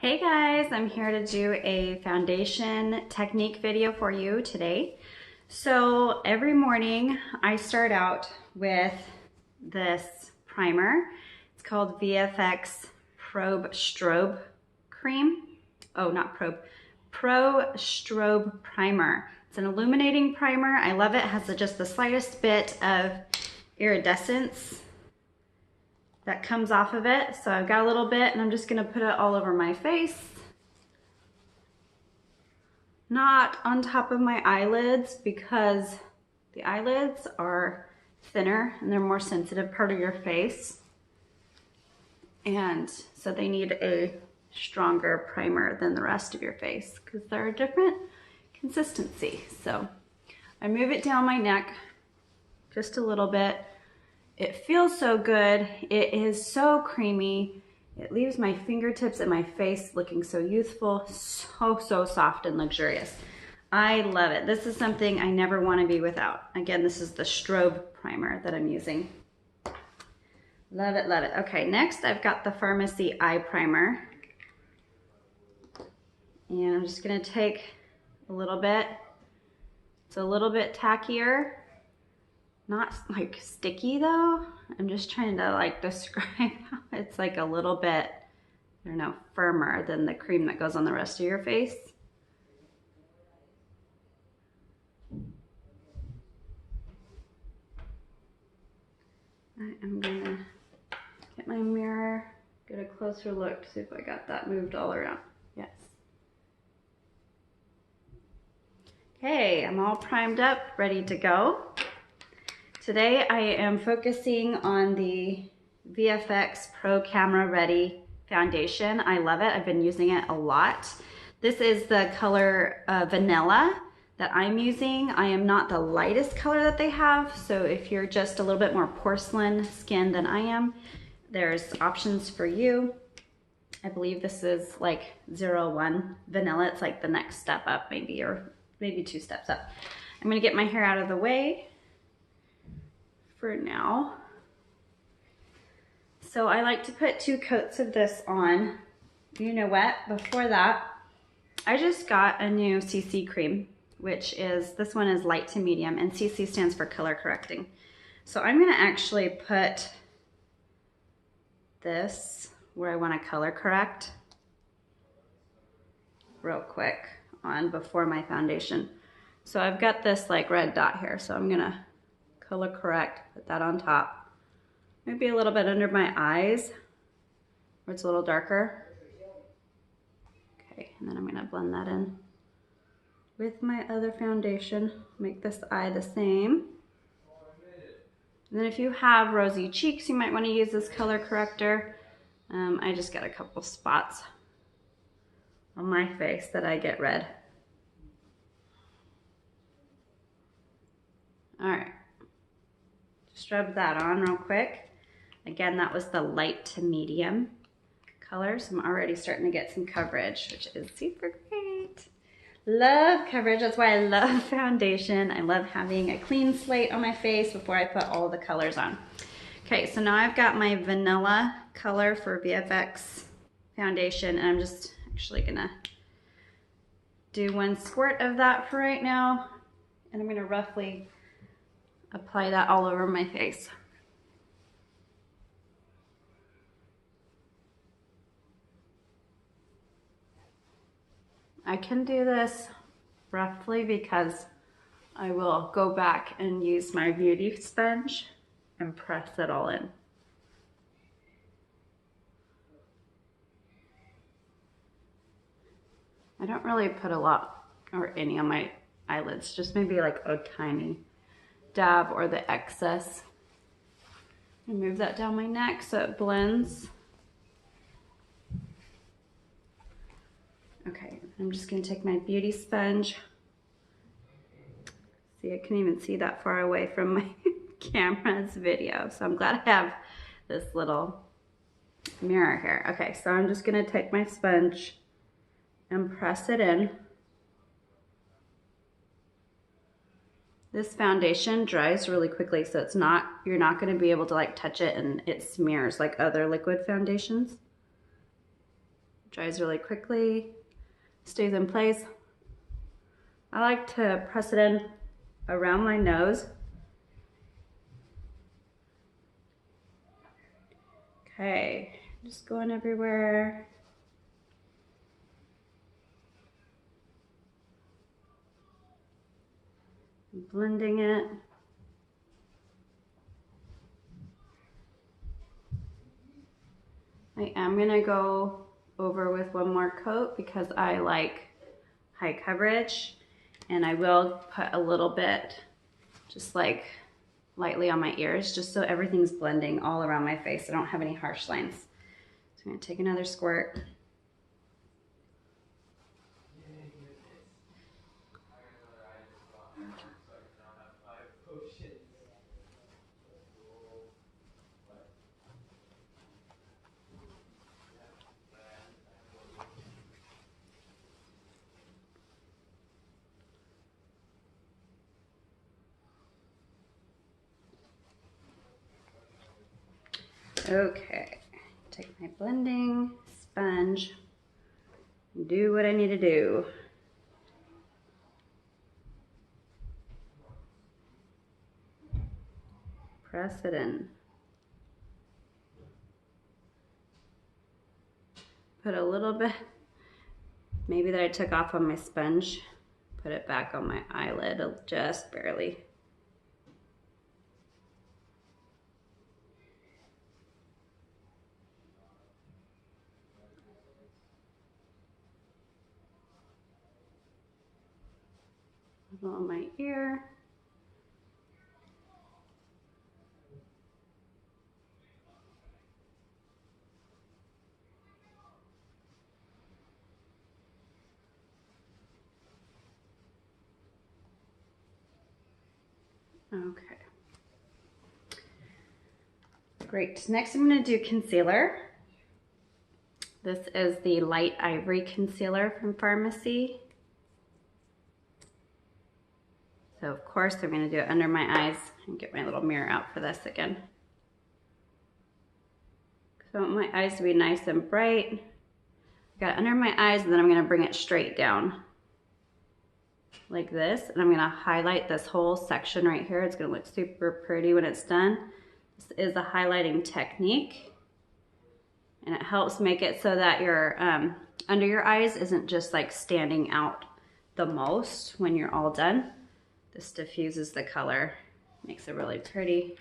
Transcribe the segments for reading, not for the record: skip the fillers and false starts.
Hey guys, I'm here to do a foundation technique video for you today. So every morning I start out with this primer. It's called VFX Probe Strobe Cream. Oh, not Probe. Pro Strobe Primer. It's an illuminating primer. I love it. It has just the slightest bit of iridescence that comes off of it. So I've got a little bit and I'm just gonna put it all over my face. Not on top of my eyelids because the eyelids are thinner and they're more sensitive part of your face. And so they need a stronger primer than the rest of your face because they're a different consistency. So I move it down my neck just a little bit. It feels so good. It is so creamy. It leaves my fingertips and my face looking so youthful, so soft and luxurious. I love it. This is something I never want to be without. Again, this is the strobe primer that I'm using. Love it, love it. Okay, next I've got the FARMASI eye primer. And I'm just gonna take a little bit. It's a little bit tackier. Not like sticky though. I'm just trying to like describe how it's like a little bit, I don't know, firmer than the cream that goes on the rest of your face. I am gonna get my mirror, get a closer look to see if I got that moved all around. Yes. Okay, I'm all primed up, ready to go. Today I am focusing on the VFX Pro Camera Ready foundation. I love it. I've been using it a lot. This is the color Vanilla that I'm using. I am not the lightest color that they have, so if you're just a little bit more porcelain skin than I am, there's options for you. I believe this is like 01 Vanilla. It's like the next step up maybe, or maybe 2 steps up. I'm gonna get my hair out of the way for now. So I like to put 2 coats of this on. You know what, before that, I just got a new CC cream, which is, this one is light to medium, and CC stands for color correcting. So I'm gonna actually put this where I wanna color correct real quick on before my foundation. So I've got this like red dot here, so I'm gonna color correct, put that on top. Maybe a little bit under my eyes where it's a little darker. Okay, and then I'm gonna blend that in with my other foundation. Make this eye the same. And then if you have rosy cheeks, you might wanna use this color corrector. I just got a couple spots on my face that I get red. All right. Just rub that on real quick. Again, that was the light to medium color, so I'm already starting to get some coverage, which is super great. Love coverage, that's why I love foundation. I love having a clean slate on my face before I put all the colors on. Okay, so now I've got my vanilla color for VFX foundation, and I'm just actually gonna do 1 squirt of that for right now, and I'm gonna roughly apply that all over my face. I can do this roughly because I will go back and use my beauty sponge and press it all in. I don't really put a lot or any on my eyelids, just maybe like a tiny dab or the excess. And move that down my neck so it blends. Okay, I'm just gonna take my beauty sponge. See, I can't even see that far away from my camera's video, so I'm glad I have this little mirror here. Okay, so I'm just gonna take my sponge and press it in. This foundation dries really quickly, so you're not gonna be able to like touch it and it smears like other liquid foundations. Dries really quickly, stays in place. I like to press it in around my nose. Okay, just going everywhere. Blending it. I am gonna go over with one more coat because I like high coverage, and I will put a little bit just like lightly on my ears just so everything's blending all around my face. I don't have any harsh lines. So I'm gonna take another squirt. Okay, take my blending sponge and do what I need to do. Press it in. Put a little bit, maybe that I took off on my sponge, put it back on my eyelid, just barely. A little on my ear. Okay. Great. Next I'm going to do concealer. This is the Light Ivory Concealer from FARMASI. So of course I'm going to do it under my eyes and get my little mirror out for this again. So I want my eyes to be nice and bright. Got it under my eyes, and then I'm going to bring it straight down like this, and I'm going to highlight this whole section right here. It's going to look super pretty when it's done. This is a highlighting technique, and it helps make it so that your under your eyes isn't just like standing out the most when you're all done. This diffuses the color, makes a really pretty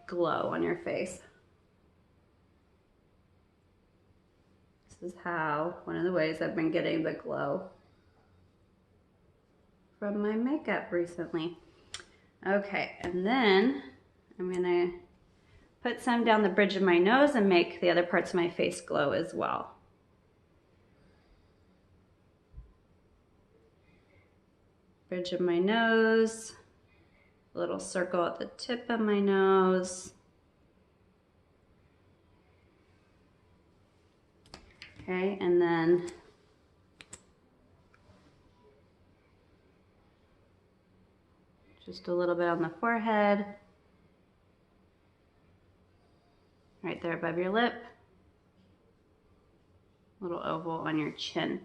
glow on your face. This is how, one of the ways I've been getting the glow from my makeup recently. Okay, and then I'm gonna put some down the bridge of my nose and make the other parts of my face glow as well. Bridge of my nose, a little circle at the tip of my nose. Okay, and then just a little bit on the forehead, right there above your lip, little oval on your chin.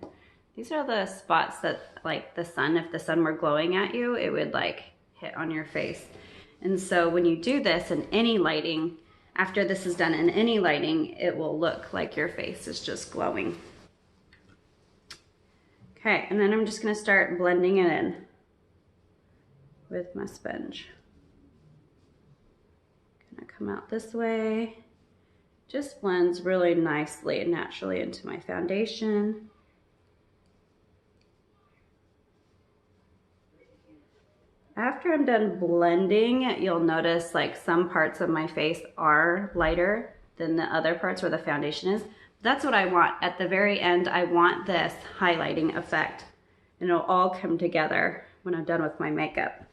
These are the spots that, like the sun, if the sun were glowing at you, it would like hit on your face. And so when you do this in any lighting, after this is done in any lighting, it will look like your face is just glowing. Okay, and then I'm just gonna start blending it in with my sponge. Gonna come out this way. Just blends really nicely and naturally into my foundation. After I'm done blending, you'll notice like some parts of my face are lighter than the other parts where the foundation is. That's what I want. At the very end, I want this highlighting effect, and it'll all come together when I'm done with my makeup.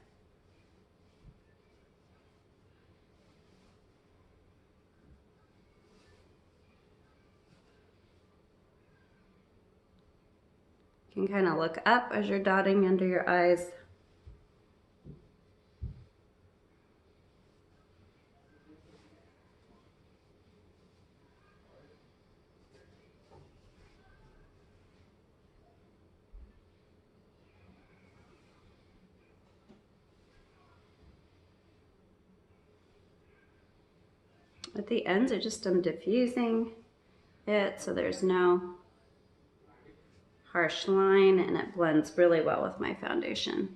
You can kind of look up as you're dotting under your eyes. at the ends, I just am diffusing it so there's no harsh line, and it blends really well with my foundation.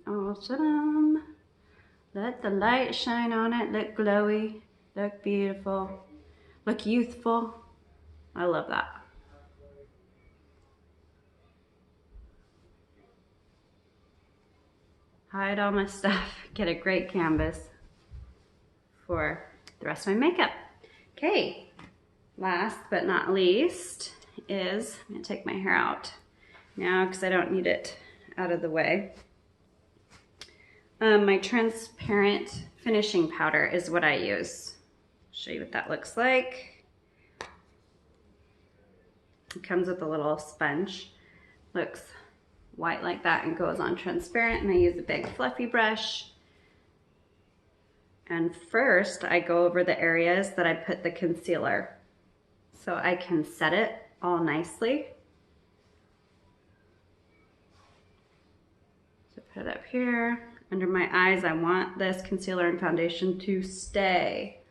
Awesome. Let the light shine on it, look glowy, look beautiful, look youthful. I love that. Hide all my stuff, get a great canvas for the rest of my makeup. Okay, last but not least is, I'm gonna take my hair out now because I don't need it out of the way. My transparent finishing powder is what I use. Show you what that looks like. It comes with a little sponge. Looks white like that and goes on transparent, and I use a big fluffy brush. And first I go over the areas that I put the concealer so I can set it all nicely. So put it up here. Under my eyes, I want this concealer and foundation to stay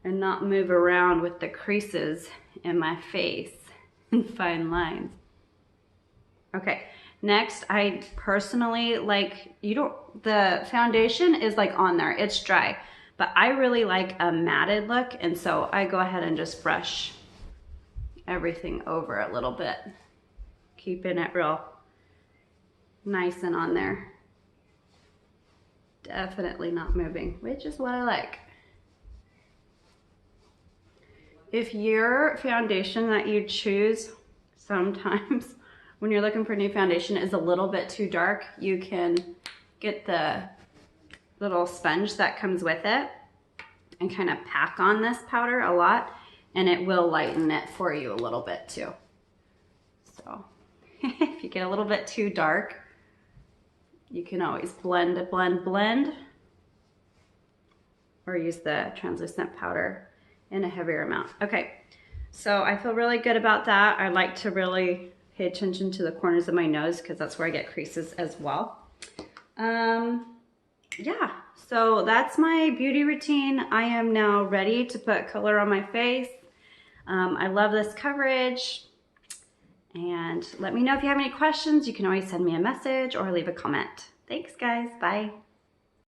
and not move around with the creases in my face and fine lines. Okay, next I personally like, the foundation is like on there, it's dry, but I really like a matted look, and so I go ahead and just brush everything over a little bit, keeping it real nice and on there. Definitely not moving, which is what I like. If your foundation that you choose sometimes when you're looking for new foundation is a little bit too dark, you can get the little sponge that comes with it and kind of pack on this powder a lot, and it will lighten it for you a little bit too. So if you get a little bit too dark, you can always blend, or use the translucent powder in a heavier amount. Okay, so I feel really good about that. I like to really pay attention to the corners of my nose because that's where I get creases as well. Yeah, so that's my beauty routine. I am now ready to put color on my face. I love this coverage. And let me know if you have any questions. You can always send me a message or leave a comment. Thanks, guys. Bye.